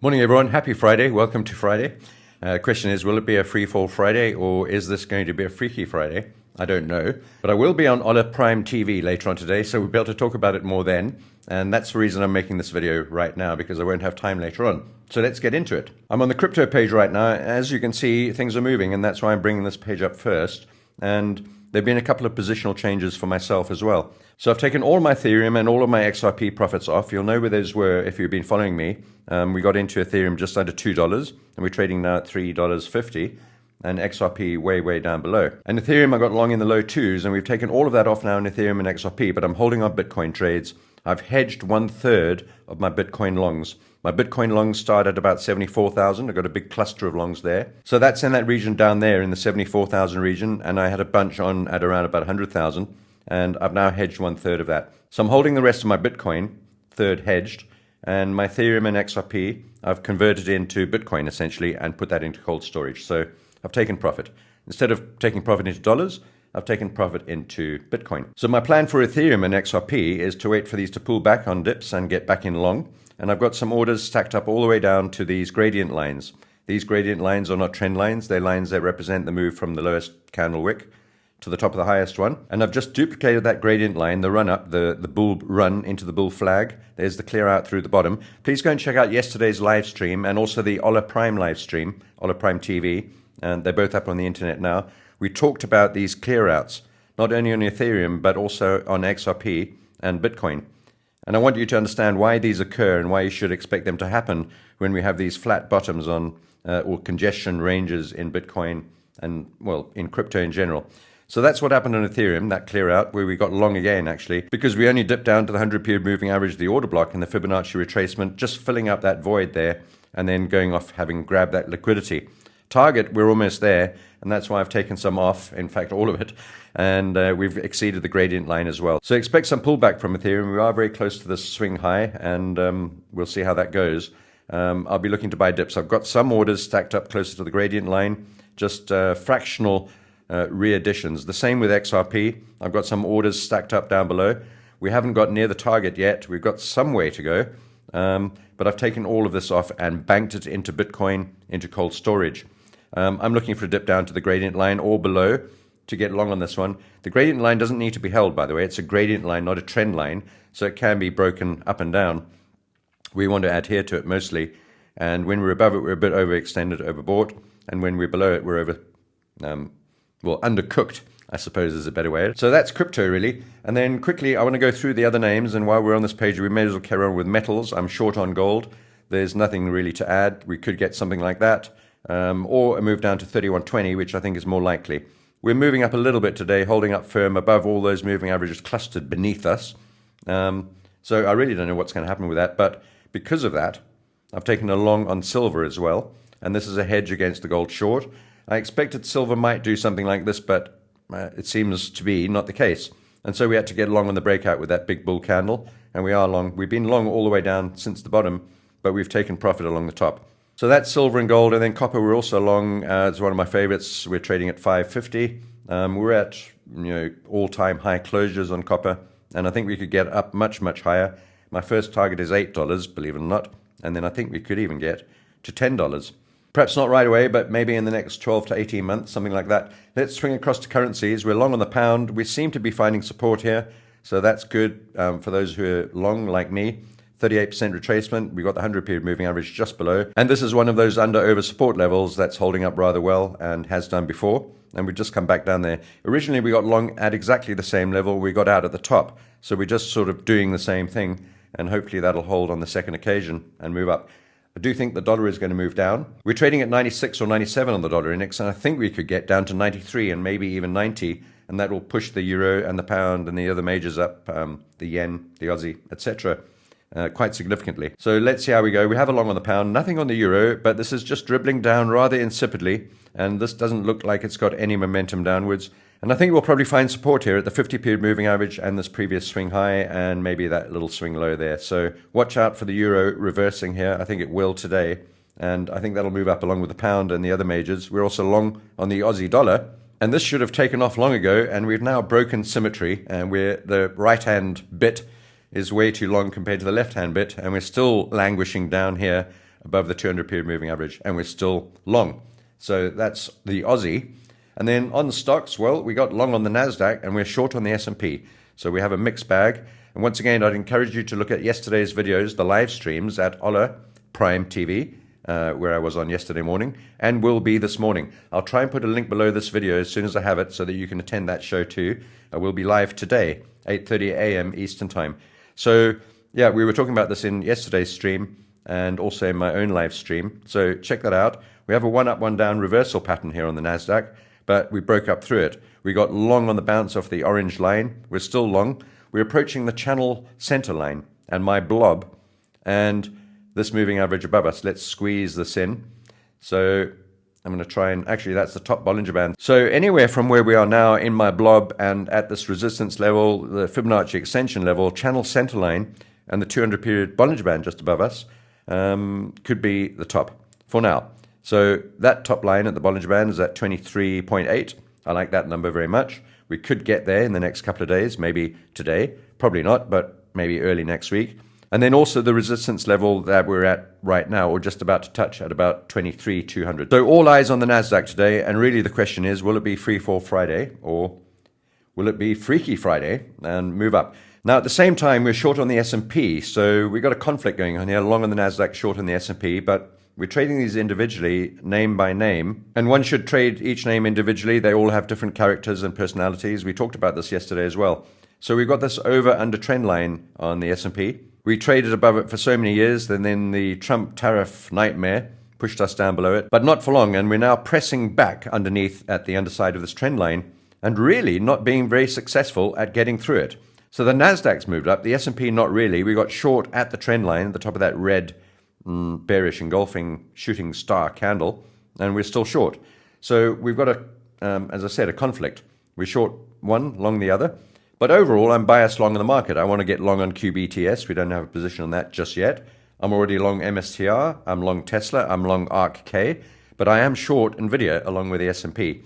Morning everyone, happy Friday, welcome to Friday. Question is, will it be a free fall Friday or is this going to be a freaky Friday? I don't know, but I will be on Ola Prime TV later on today, so we'll be able to talk about it more then. And that's the reason I'm making this video right now, because I won't have time later on. So let's get into it. I'm on the crypto page right now. As you can see, things are moving, and that's why I'm bringing this page up first. And there have been a couple of positional changes for myself as well. So I've taken all my Ethereum and all of my XRP profits off. You'll know where those were if you've been following me. We got into Ethereum just under $2, and we're trading now at $3.50, and XRP way down below. And Ethereum I got long in the low twos, and we've taken all of that off now in Ethereum and XRP, but I'm holding on Bitcoin trades. I've hedged 1/3 of my Bitcoin longs. My Bitcoin longs start at about 74,000. I've got a big cluster of longs there. So that's in that region down there in the 74,000 region, and I had a bunch on at around about 100,000, and I've now hedged 1/3 of that. So I'm holding the rest of my Bitcoin, third hedged, and my Ethereum and XRP I've converted into Bitcoin essentially and put that into cold storage. So I've taken profit. Instead of taking profit into dollars, I've taken profit into Bitcoin. So my plan for Ethereum and XRP is to wait for these to pull back on dips and get back in long. And I've got some orders stacked up all the way down to these gradient lines. These gradient lines are not trend lines. They're lines that represent the move from the lowest candle wick to the top of the highest one. And I've just duplicated that gradient line, the run up, the bull run into the bull flag. There's the clear out through the bottom. Please go and check out yesterday's live stream and also the Ola Prime live stream, Ola Prime TV. And they're both up on the internet now. We talked about these clear outs, not only on Ethereum, but also on XRP and Bitcoin. And I want you to understand why these occur and why you should expect them to happen when we have these flat bottoms on or congestion ranges in Bitcoin and, well, in crypto in general. So that's what happened on Ethereum, that clear out, where we got long again, actually, because we only dipped down to the 100-period moving average, the order block, and the Fibonacci retracement, just filling up that void there and then going off having grabbed that liquidity. Target, we're almost there, and that's why I've taken some off, in fact, all of it, and we've exceeded the gradient line as well. So expect some pullback from Ethereum. We are very close to this swing high, and we'll see how that goes. I'll be looking to buy dips. I've got some orders stacked up closer to the gradient line, just fractional re-additions. The same with XRP. I've got some orders stacked up down below. We haven't got near the target yet. We've got some way to go, but I've taken all of this off and banked it into Bitcoin, into cold storage. I'm looking for a dip down to the gradient line or below to get long on this one. The gradient line doesn't need to be held, by the way. It's a gradient line, not a trend line, so it can be broken up and down. We want to adhere to it mostly, and when we're above it, we're a bit overextended, overbought, and when we're below it, we're undercooked, I suppose is a better way. So that's crypto, really. And then quickly, I want to go through the other names, and while we're on this page, we may as well carry on with metals. I'm short on gold. There's nothing really to add. We could get something like that. Or a move down to 31.20, which I think is more likely. We're moving up a little bit today, holding up firm above all those moving averages clustered beneath us. So I really don't know what's going to happen with that, but because of that, I've taken a long on silver as well, and this is a hedge against the gold short. I expected silver might do something like this, but it seems to be not the case. And so we had to get long on the breakout with that big bull candle, and we are long. We've been long all the way down since the bottom, but we've taken profit along the top. So that's silver and gold, and then copper we're also long. It's one of my favorites. We're trading at 550. We're at all-time high closures on copper, and I think we could get up much higher. My first target is $8, believe it or not, and then I think we could even get to $10. Perhaps not right away, but maybe in the next 12 to 18 months, something like that. Let's swing across to currencies. We're long on the pound. We seem to be finding support here, so that's good for those who are long like me. 38% retracement. We've got the 100-period moving average just below. And this is one of those under-over support levels that's holding up rather well and has done before. And we've just come back down there. Originally, we got long at exactly the same level. We got out at the top. So we're just sort of doing the same thing. And hopefully that'll hold on the second occasion and move up. I do think the dollar is going to move down. We're trading at 96 or 97 on the dollar index. And I think we could get down to 93 and maybe even 90. And that will push the euro and the pound and the other majors up, the yen, the Aussie, etc. Quite significantly. So let's see how we go. We have a long on the pound, nothing on the euro, but this is just dribbling down rather insipidly, and this doesn't look like it's got any momentum downwards. And I think we'll probably find support here at the 50-period moving average and this previous swing high and maybe that little swing low there. So watch out for the euro reversing here. I think it will today, and I think that'll move up along with the pound and the other majors. We're also long on the Aussie dollar, and this should have taken off long ago, and we've now broken symmetry, and the right-hand bit is way too long compared to the left-hand bit, and we're still languishing down here above the 200 period moving average, and we're still long. So that's the Aussie. And then on the stocks, well, we got long on the NASDAQ and we're short on the S&P. So we have a mixed bag. And once again, I'd encourage you to look at yesterday's videos, the live streams at Ola Prime TV, where I was on yesterday morning, and will be this morning. I'll try and put a link below this video as soon as I have it so that you can attend that show too. We'll be live today, 8:30 a.m. Eastern Time. So yeah, we were talking about this in yesterday's stream and also in my own live stream. So check that out. We have a one up, one down reversal pattern here on the NASDAQ, but we broke up through it. We got long on the bounce off the orange line. We're still long. We're approaching the channel center line and my blob and this moving average above us. Let's squeeze this in. So I'm going to try and, actually that's the top Bollinger Band. So anywhere from where we are now in my blob and at this resistance level, the Fibonacci extension level, channel center line, and the 200 period Bollinger Band just above us could be the top for now. So that top line at the Bollinger Band is at 23.8. I like that number very much. We could get there in the next couple of days, maybe today, probably not, but maybe early next week. And then also the resistance level that we're at right now, or just about to touch at about 23,200. So all eyes on the NASDAQ today, and really the question is, will it be Free Fall Friday, or will it be Freaky Friday and move up? Now, at the same time, we're short on the S&P, so we've got a conflict going on here, long on the NASDAQ, short on the S&P, but we're trading these individually, name by name, and one should trade each name individually. They all have different characters and personalities. We talked about this yesterday as well. So we've got this over-under trend line on the S&P. We traded above it for so many years, and then the Trump tariff nightmare pushed us down below it, but not for long, and we're now pressing back underneath at the underside of this trend line, and really not being very successful at getting through it. So the NASDAQ's moved up, the S&P not really. We got short at the trend line, at the top of that red bearish engulfing shooting star candle, and we're still short. So we've got as I said, a conflict. We're short one, long the other. But overall, I'm biased long in the market. I want to get long on QBTS. We don't have a position on that just yet. I'm already long MSTR. I'm long Tesla. I'm long ARK-K. But I am short NVIDIA along with the S&P.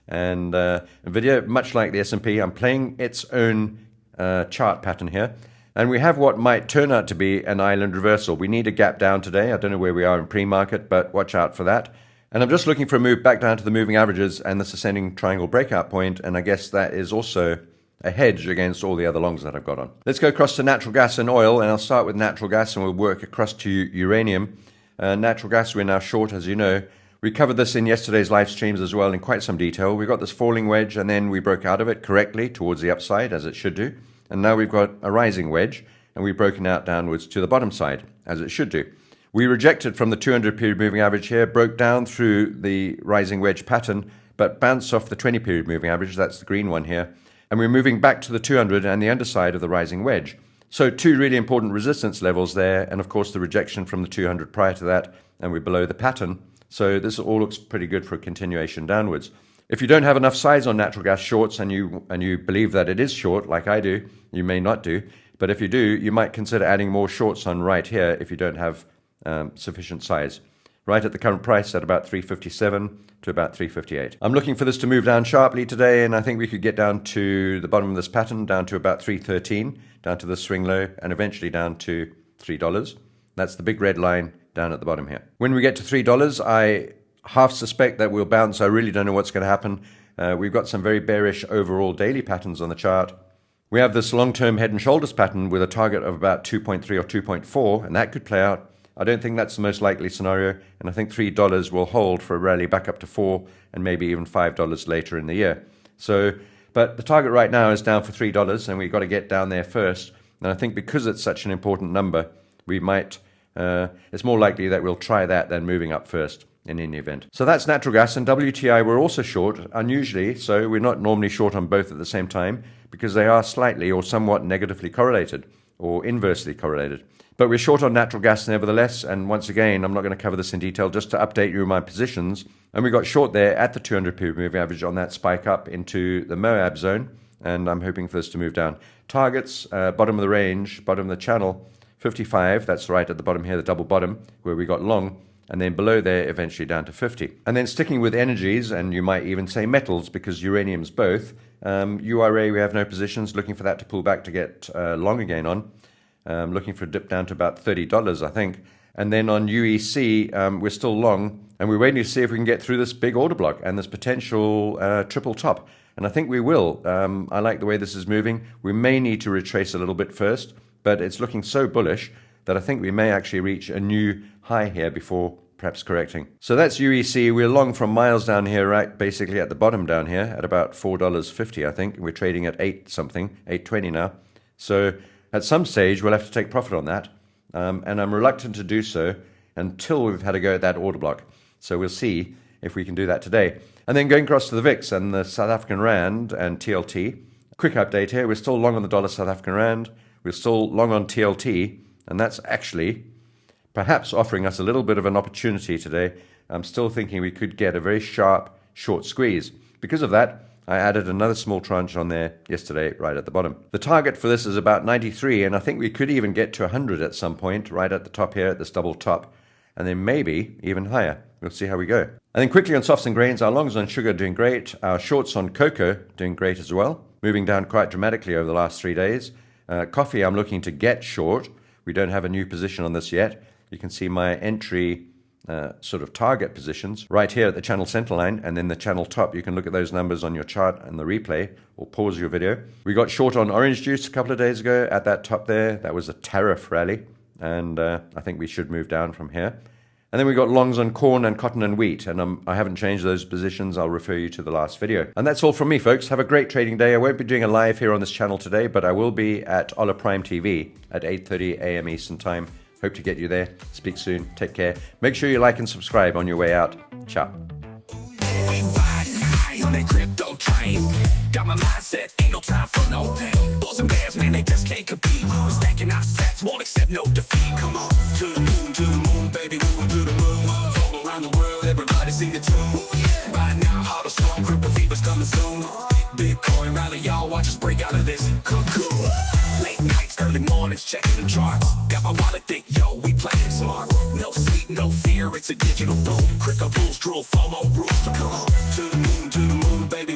And NVIDIA, much like the S&P, I'm playing its own chart pattern here. And we have what might turn out to be an island reversal. We need a gap down today. I don't know where we are in pre-market, but watch out for that. And I'm just looking for a move back down to the moving averages and this ascending triangle breakout point. And I guess that is also a hedge against all the other longs that I've got on. Let's go across to natural gas and oil, and I'll start with natural gas and we'll work across to uranium. Natural gas, we're now short, as you know. We covered this in yesterday's live streams as well in quite some detail. We got this falling wedge and then we broke out of it correctly towards the upside, as it should do. And now we've got a rising wedge and we've broken out downwards to the bottom side, as it should do. We rejected from the 200 period moving average here, broke down through the rising wedge pattern, but bounced off the 20 period moving average, that's the green one here. And we're moving back to the 200 and the underside of the rising wedge. So two really important resistance levels there, and of course the rejection from the 200 prior to that, and we're below the pattern. So this all looks pretty good for a continuation downwards. If you don't have enough size on natural gas shorts and you believe that it is short, like I do, you may not do, but if you do, you might consider adding more shorts on right here if you don't have sufficient size. Right at the current price at about 357 to about 358. I'm looking for this to move down sharply today, and I think we could get down to the bottom of this pattern, down to about 313, down to the swing low, and eventually down to $3. That's the big red line down at the bottom here. When we get to $3, I half suspect that we'll bounce. I really don't know what's going to happen. We've got some very bearish overall daily patterns on the chart. We have this long-term head and shoulders pattern with a target of about 2.3 or 2.4, and that could play out. I don't think that's the most likely scenario, and I think $3 will hold for a rally back up to $4 and maybe even $5 later in the year. So, but the target right now is down for $3, and we've got to get down there first. And I think because it's such an important number, we might, it's more likely that we'll try that than moving up first in any event. So that's natural gas, and WTI we're also short, unusually, so we're not normally short on both at the same time because they are slightly or somewhat negatively correlated or inversely correlated. But we're short on natural gas nevertheless, and once again, I'm not going to cover this in detail, just to update you on my positions. And we got short there at the 200 period moving average on that spike up into the Moab zone, and I'm hoping for this to move down. Targets, bottom of the range, bottom of the channel, 55, that's right at the bottom here, the double bottom, where we got long, and then below there, eventually down to 50. And then sticking with energies, and you might even say metals, because uranium's both, URA, we have no positions, looking for that to pull back to get long again on. Looking for a dip down to about $30, I think. And then on UEC, we're still long, and we're waiting to see if we can get through this big order block and this potential triple top. And I think we will. I like the way this is moving. We may need to retrace a little bit first, but it's looking so bullish that I think we may actually reach a new high here before perhaps correcting. So that's UEC. We're long from miles down here, right basically at the bottom down here at about $4.50, I think. We're trading at 8 something, 8.20 now. So at some stage, we'll have to take profit on that. And I'm reluctant to do so until we've had a go at that order block. So we'll see if we can do that today. And then going across to the VIX and the South African Rand and TLT. Quick update here. We're still long on the dollar South African Rand. We're still long on TLT. And that's actually perhaps offering us a little bit of an opportunity today. I'm still thinking we could get a very sharp short squeeze. Because of that, I added another small tranche on there yesterday, right at the bottom. The target for this is about 93, and I think we could even get to 100 at some point, right at the top here, at this double top, and then maybe even higher. We'll see how we go. And then quickly on softs and grains, our longs on sugar doing great, our shorts on cocoa doing great as well, moving down quite dramatically over the last 3 days. Coffee, I'm looking to get short. We don't have a new position on this yet. You can see my entry sort of target positions right here at the channel center line and then the channel top. You can look at those numbers on your chart and the replay or pause your video. We got short on orange juice a couple of days ago at that top there. That was a tariff rally, and I think we should move down from here. And then we got longs on corn and cotton and wheat, and I haven't changed those positions. I'll refer you to the last video. And that's all from me, folks. Have a great trading day. I won't be doing a live here on this channel today, but I will be at Ola Prime TV at 8:30 a.m. Eastern Time. Hope to get you there. Speak soon. Take care. Make sure you like and subscribe on your way out. Ciao. On that crypto train, got my mindset, ain't no time for no pain. Bulls and bears, man, they just can't compete. Stacking our sets, won't accept no defeat. Come on, to the moon, baby, moving to the moon. All around the world, everybody sing the tune. Right now, hard or strong, crypto fever's coming soon. Bitcoin rally, y'all watch us break out of this cocoon. Late nights, early mornings, checking the charts. Got my wallet thick, yo, we playing smart. No sleep, no fear, it's a digital boom. Crypto rules, drool, FOMO rules. Come on, to the moon, baby.